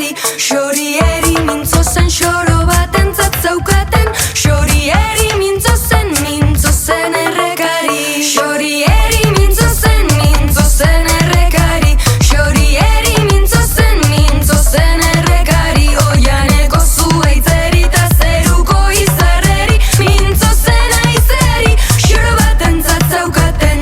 errekari. Xorieri mintzo zen xoro batentzat zaukaten, xorieri mintzo zen errekari. Xorieri mintzo zen errekari. Xorieri mintzo zen errekari. Oianeko zuaitzeri ta zeruko izarreri, mintzo zen aizeri, xoro batentzat zaukaten.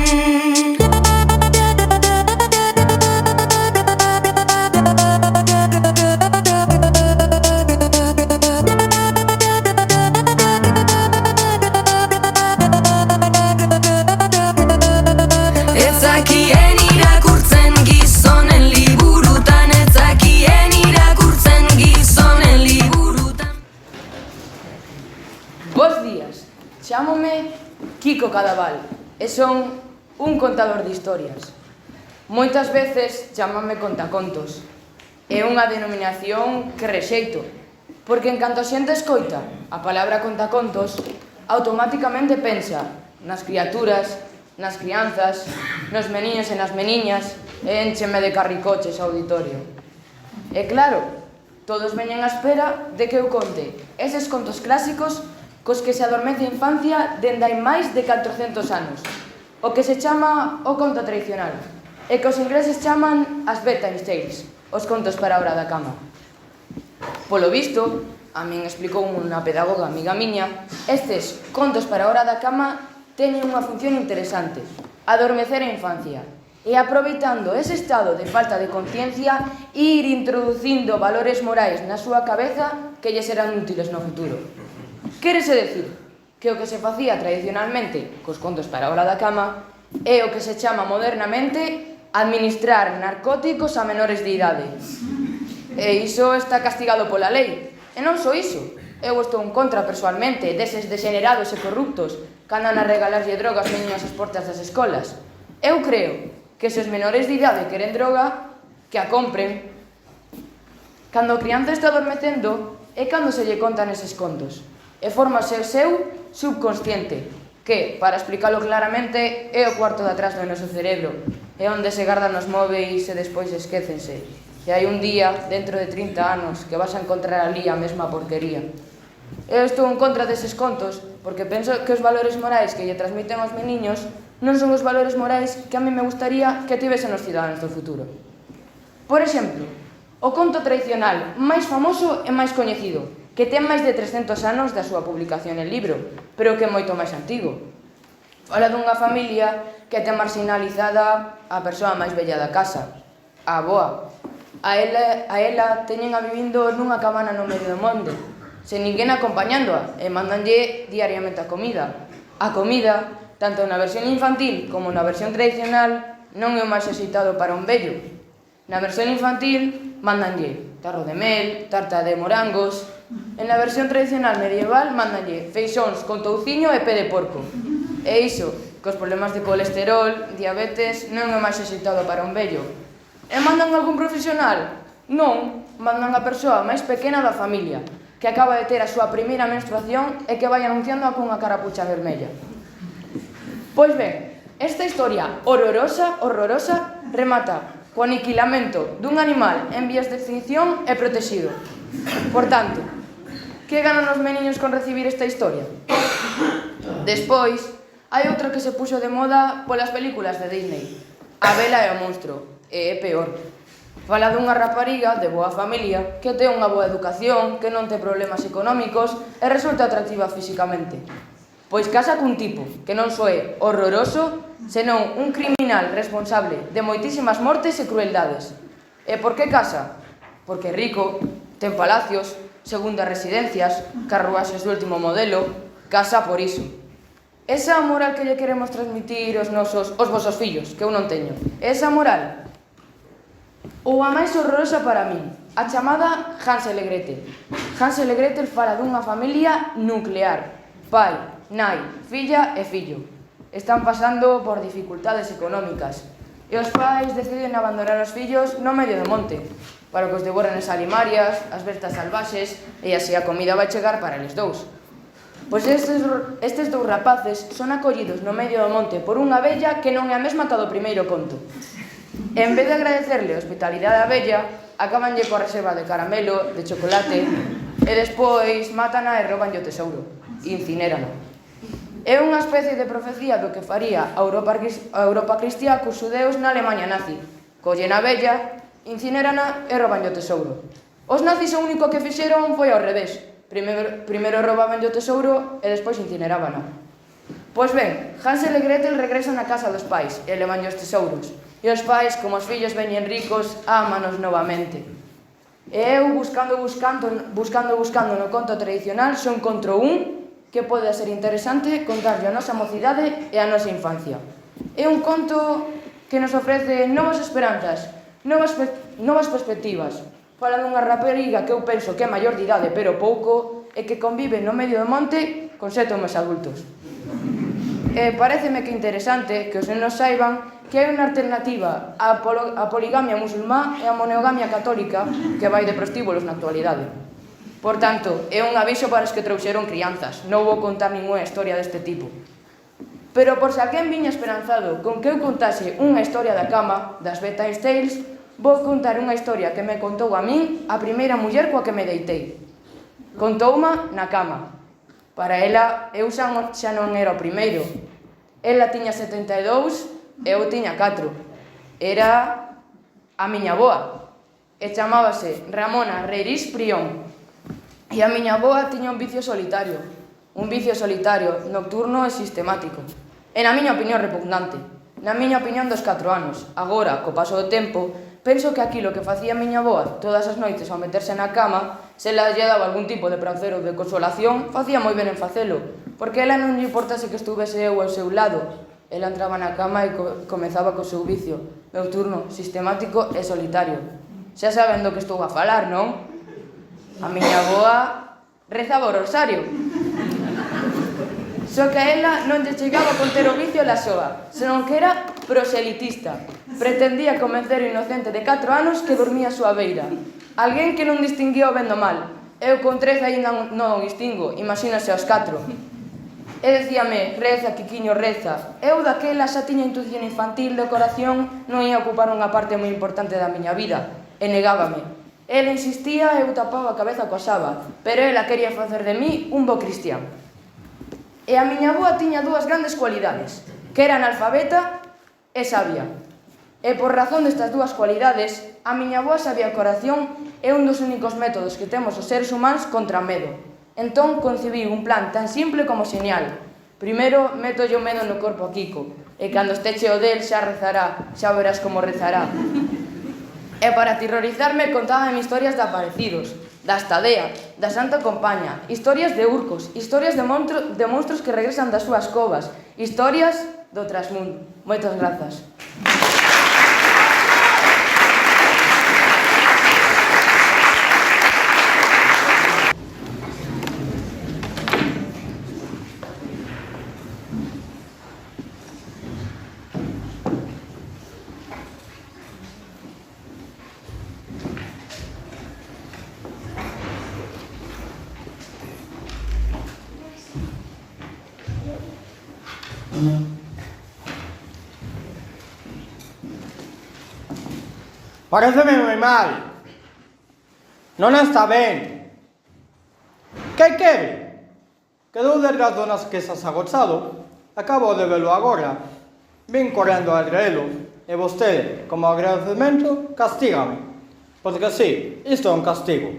Etzakien irakurtzen gizonen liburutan, etzakien irakurtzen gizonen liburutan. Bos días, chámome Kiko Cadaval e son un contador de historias. Moitas veces chámame contacontos. É unha denominación que rexeito, porque en canto a xente escoita a palabra contacontos, automáticamente pensa nas criaturas, nas crianzas, nos meniños e nas meniñas, e éncheme de carricoches ao auditorio. E claro, todos veñen á espera de que eu conte eses contos clásicos cos que se adormece a infancia dende hai máis de 400 anos, o que se chama o conto tradicional, e que os ingleses chaman as bedtime tales, os contos para a hora da cama. Polo visto, a min explicou unha pedagoga amiga miña, estes contos para a hora da cama teñen unha función interesante, adormecer a infancia, e aproveitando ese estado de falta de conciencia, ir introducindo valores morais na súa cabeza que lle serán útiles no futuro. Quérese decir que o que se facía tradicionalmente cos contos para a hora da cama é o que se chama modernamente administrar narcóticos a menores de idade. E iso está castigado pola lei. E non só iso, eu estou en contra persoalmente deses degenerados e corruptos que andan a regalarlle drogas aos meniños ás portas das escolas. Eu creo que se os menores de idade queren droga, que a compren. Cando a crianza está adormecendo é cando se lle contan eses contos, e formase o seu subconsciente, que, para explicalo claramente, é o cuarto de atrás do noso cerebro, é onde se gardan os móveis e despois esquécense. E hai un día, dentro de 30 anos, que vas a encontrar ali a mesma porquería. Eu estou en contra deses contos porque penso que os valores morais que lle transmiten aos meniños non son os valores morais que a mí me gustaría que tivesen os cidadáns do futuro. Por exemplo, o conto tradicional máis famoso e máis coñecido, que ten máis de 300 anos da súa publicación en libro, pero que é moito máis antigo. Fala dunha familia que ten marginalizada a persoa máis bella da casa, a avoa. A ela teñen a vivindo nunha cabana no medio do monte, sen ninguén acompañándoa, e mandanlle diariamente a comida. A comida, tanto na versión infantil como na versión tradicional, non é o máis axeitado para un vello. Na versión infantil, mandanlle tarro de mel, tarta de morangos. En la versión tradicional medieval, mandanlle feixóns con touciño e pé de porco. E iso, que os problemas de colesterol, diabetes, non é o máis axeitado para un vello. E mandan algún profesional? Non, mandan a persoa máis pequena da familia, que acaba de ter a súa primeira menstruación e que vai anunciando cunha carapucha vermella. Pois ben, esta historia horrorosa remata co aniquilamento dun animal en vías de extinción e protegido. Por tanto, que ganan os meniños con recibir esta historia? Despois, hai outra que se puxo de moda polas películas de Disney, A Bela e o monstro, e é peor. Fala dunha rapariga de boa familia que ten unha boa educación, que non ten problemas económicos e resulta atractiva físicamente. Pois casa cun tipo que non só é horroroso, senón un criminal responsable de moitísimas mortes e crueldades. E por que casa? Porque é rico, ten palacios, segundas residencias, carruaxes do último modelo, casa por iso. Esa moral que lle queremos transmitir aos vosos fillos, que eu non teño, esa moral, ou a máis horrorosa para min, a chamada Hansel e Gretel. Hansel e Gretel fala dunha familia nuclear, pai, nai, filla e fillo. Están pasando por dificultades económicas e os pais deciden abandonar os fillos no medio do monte para que os devoren as alimarias, as bestas salvaxes e así a comida vai chegar para eles dous. Pois estes dous rapaces son acollidos no medio do monte por unha abella que non é a mesma que a do primeiro conto. En vez de agradecerle a hospitalidade á vella, acabanlle coa reserva de caramelo, de chocolate, e despois mátana e roubanlle o tesouro, e incinérana. É unha especie de profecía do que faría a Europa cristiá cos xudeus na Alemanha nazi. Collen a vella, incinérana e roubanlle o tesouro. Os nazis o único que fixeron foi ao revés. Primeiro roubabanlle o tesouro e despois incinerábana. Pois ben, Hansel e Gretel regresan á casa dos pais e levanlle os tesouros. E os pais, como os fillos veñen ricos, ámanos novamente. E eu, buscando no conto tradicional, só encontro un que pode ser interesante contarlle a nosa mocidade e a nosa infancia. É un conto que nos ofrece novas esperanzas, novas perspectivas. Fala dunha rapariga que eu penso que é maior de idade, pero pouco, e que convive no medio do monte con 7 homes adultos. E pareceme que é interesante que os nenos saiban que hai unha alternativa á poligamia musulmá e á monogamia católica que vai de prostíbulos na actualidade. Por tanto, é un aviso para os que trouxeron crianzas. Non vou contar ninguna historia deste tipo. Pero por se alguén viña esperanzado con que eu contase unha historia da cama, das Bedtime Tales, vou contar unha historia que me contou a min a primeira muller coa que me deitei. Contouma na cama. Para ela, eu xa non era o primeiro. Ela tiña 72, eu tiña 4. Era a miña avoa. E chamábase Ramona Reirís Prión. E a miña avoa tiña un vicio solitario. Un vicio solitario, nocturno e sistemático. E na miña opinión repugnante. Na miña opinión dos 4 anos. Agora, co paso do tempo, penso que aquilo que facía a miña avoa todas as noites ao meterse na cama, se ela lle daba algún tipo de prazer ou de consolación, facía moi ben en facelo, porque ela non lle importase que estuvese eu ao seu lado. Ela entraba na cama e comezaba co seu vicio, nocturno, sistemático e solitario. Xa saben do que estou a falar, non? A miña avoa rezaba o rosario. Só que a ela non lle chegaba con ter o vicio la soa, senón que era proselitista. Pretendía convencer o inocente de 4 anos que dormía a súa beira. Alguén que non distinguía o ben do mal. Eu con 13 ainda non o distingo, imagínase aos 4. E decíame, reza, Quiquiño, reza. Eu daquela xa tiña intuición infantil do corazón, non ia ocupar unha parte moi importante da miña vida. E negábame. Ela insistía e eu tapaba a cabeza coa xaba, pero ela quería facer de mí un bo cristián. E a miña avoa tiña 2 grandes cualidades, que era analfabeta e sabia. E por razón destas 2 cualidades, a miña avoa sabía que a oración é un dos únicos métodos que temos os seres humanos contra o medo. Entón concibí un plan tan simple como xenial. Primeiro, métolle o medo no corpo a Kiko, e cando este cheo del xa rezará, xa verás como rezará. E para aterrorizarme contábame historias de aparecidos, da Estadea, da Santa Compaña, historias de urcos, historias de monstros que regresan das súas covas, historias do trasmundo. Moitas grazas. Pareceme moi mal. Non está ben. Que quere? Quedou de razonas que se has agotado. Acabo de velo agora. Vin correndo a relo. E vostede, como agradecemento, castígame. Porque sí, isto é un castigo.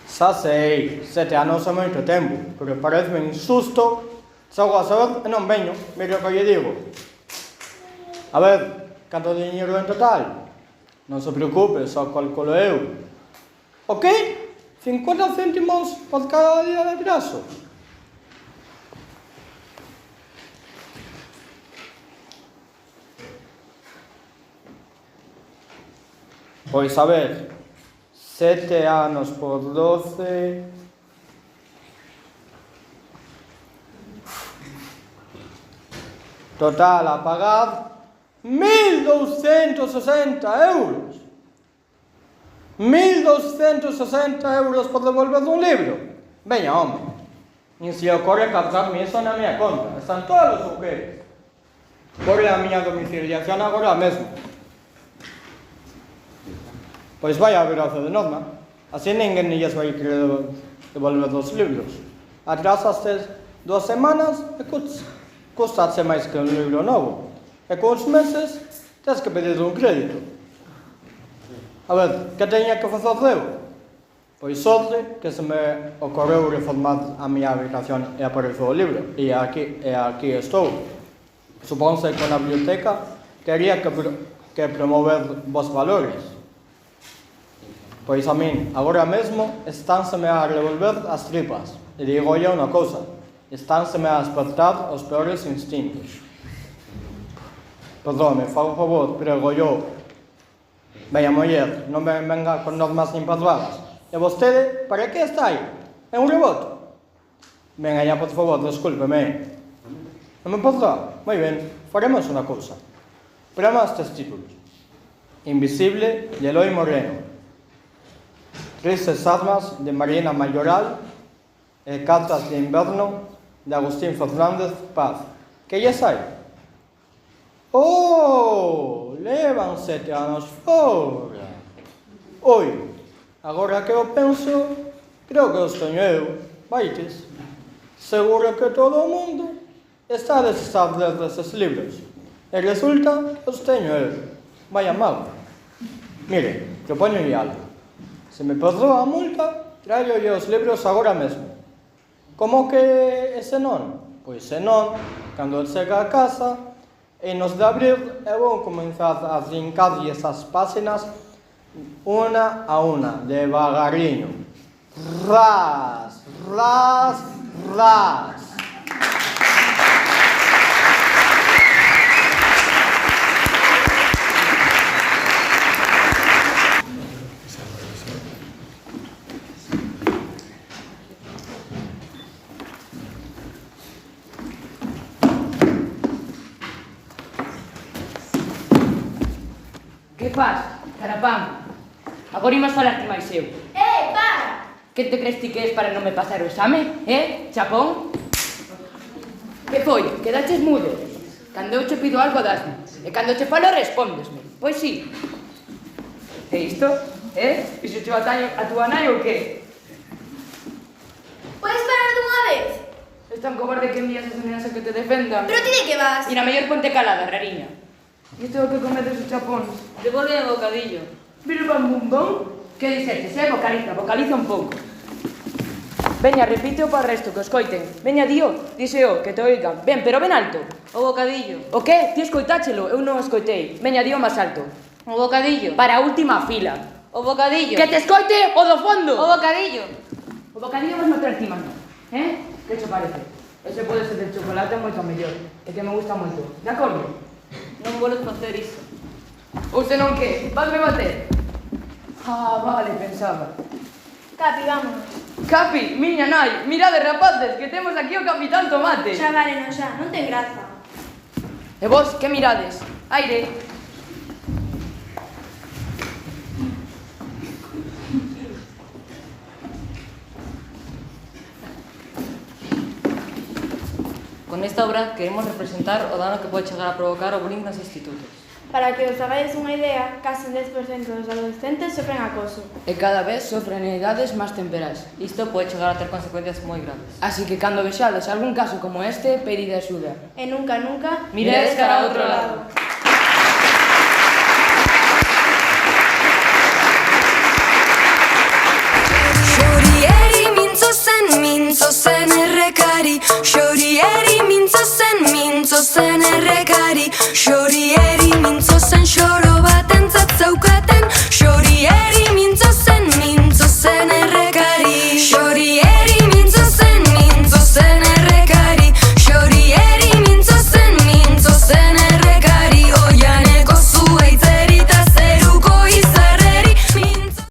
Xa sei, 7 anos é moito tempo, pero pareceme injusto. Sago a saber e non veño, mira o que lle digo. A ver, canto diñeiro en total? Non se preocupe, só calculo eu. Ok? 50 céntimos por cada día de atraso. Pois a ver, 7 anos por 12... Total a pagar 1.260 euros. 1.260 euros por devolver un libro. Veña, home. Nin se ocorre captarme iso na miña conta. Están todos os buquetes. por a miña domiciliación agora mesmo. Pois vai a ver de norma, así ninguén lles vai querer devolver os libros. Atrasaste 2 semanas e custaste máis que un libro novo. E con os meses tens que pedir un crédito. A ver, que teña que facer eu? Pois sorte que se me ocorreu reformar a miña habitación e apareceu o libro. E aquí estou. Suponse que na biblioteca quería que promover vos valores. Pois a min, agora mesmo, estánseme a revolver as tripas. E digo eu unha cousa, estánseme a despertar os peores instintos. Perdón, me fago favor, prego eu. Veña, muller, non me venga con normas nin perdoadas. E vostede, para que está aí? É un rebote? Venga, ya, por favor, descúlpeme. Non me perdoa? Moi ben, faremos unha cousa. Prema estes títulos. Invisible, de Eloy Moreno. Tristes armas, de Marina Mayoral. E Cartas de inverno, de Agustín Fernández Paz. Que lle sai? Oh, levan 7 anos fora. Oi, agora que eu penso, creo que os teño eu, vaites. Seguro que todo o mundo está a desestar deses libros. E resulta que os teño eu. Vaya mal. Mire, propoñolle algo. Se me perdoa a multa, traiolle os libros agora mesmo. Como que ese non? Pois se non, cando chega a casa, e nos de abril, eu vou comenzar a rincarlle esas páxinas una a una, devagarinho. Ras, ras, ras. Que faz, carapán? Agora imos falar ti máis eu. Para! Que te crees ti que es para non me pasar o exame? Chapón? Que foi? Quedaches mudo? Cando eu che pido algo dasme. E cando che falo respondesme. Pois sí. E isto? Iso che a túa nai ou que? Podes parar dunha vez? Es tan cobarde que envías as nenas a que te defendan. Pero ti de que vas? E na mellor ponte calada, rariña. E isto é o que cometes os chapóns? Devolve o bocadillo. Viro pan bum bum? Que dices? Vocaliza un pouco. Veña, repite o para o resto, que os coiten. Veña, dío, díseo, que te oigan. Ben, pero ben alto. O bocadillo. O que? Ti escoitáchelo, eu non o escoitei. Veña, dío máis alto. O bocadillo. Para a última fila. O bocadillo. Que te escoite o do fondo. O bocadillo. O bocadillo vas notar ti, mano. Que che parece? Ese pode ser de chocolate moito mellor. É que me gusta moito. De acordo? Non volves facer iso. Ou senón que? Vasme bater? Ah, vale, pensaba. Capi, vámonos. Capi, miña nai, mirade rapaces, que temos aquí o Capitán Tomate. Xa vale, non xa, non ten graza. E vos, que mirades? Aire. Con esta obra queremos representar o dano que pode chegar a provocar o bullying nos institutos. Para que os hagáis unha idea, casi un 10% dos adolescentes sofren acoso. E cada vez sofren en idades máis temperas. Isto pode chegar a ter consecuencias moi graves. Así que cando vexades algún caso como este, pedide axuda. E nunca, nunca, Mirades cara a outro lado. Xorieri mintzo zen errekari. Xorieri mintzo zen errekari. Xorieri